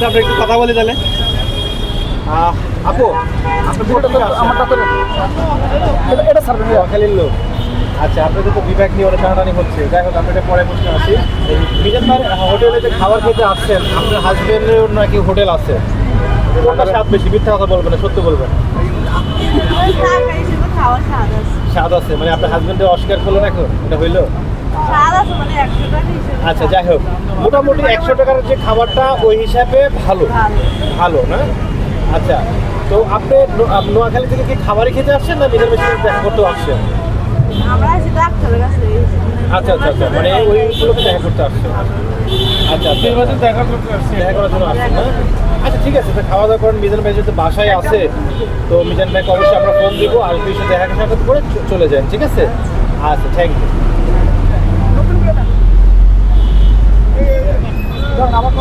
সাথে আমরা একটু কথা বলি তাহলে। আপু আমারটা করে এটা স্যার নোয়াখালীর লোক। আচ্ছা, আপনাদের তো বিভাগ নিয়ে অনেক টানাটানি হচ্ছে। যাই হোক, আমরা এটা পরে প্রশ্ন আসি। মিজান ভাই, হোটেলে যে খাবার খেতে আসছেন, আপনার হাজবেন্ডের নাকি হোটেল আছে, কোনটা স্বাদ বেশি? মিথ্যা কথা বলবেন না, সত্য বলবেন। স্বাদ আছে মানে আপনার হাজবেন্ডের অস্বীকার করলেন এখন, এটা হইলো? আচ্ছা, যাই হোক, মোটামুটি 100 টাকার যে খাবারটা ওই হিসাবে ভালো ভালো না? আচ্ছা, তো আপনি নোয়াখালী থেকে কি খাবারই খেতে আসছেন না নিজের বেশি দেখা করতে আসছেন? আচ্ছা আচ্ছা আচ্ছা, মানে ওইগুলোকে দেখা করতে আসছেন। আচ্ছা আচ্ছা, দেখা করার জন্য আসছেন না? আচ্ছা ঠিক আছে, তো খাওয়া দাওয়া করেন। মিজান ভাই যদি বাসায় আসে তো মিজান ভাইকে অবশ্যই আমরা ফোন দিব, আর বিষয়ে দেখা সাক্ষাৎ করে চলে যান, ঠিক আছে? আচ্ছা, থ্যাংক ইউ। আমার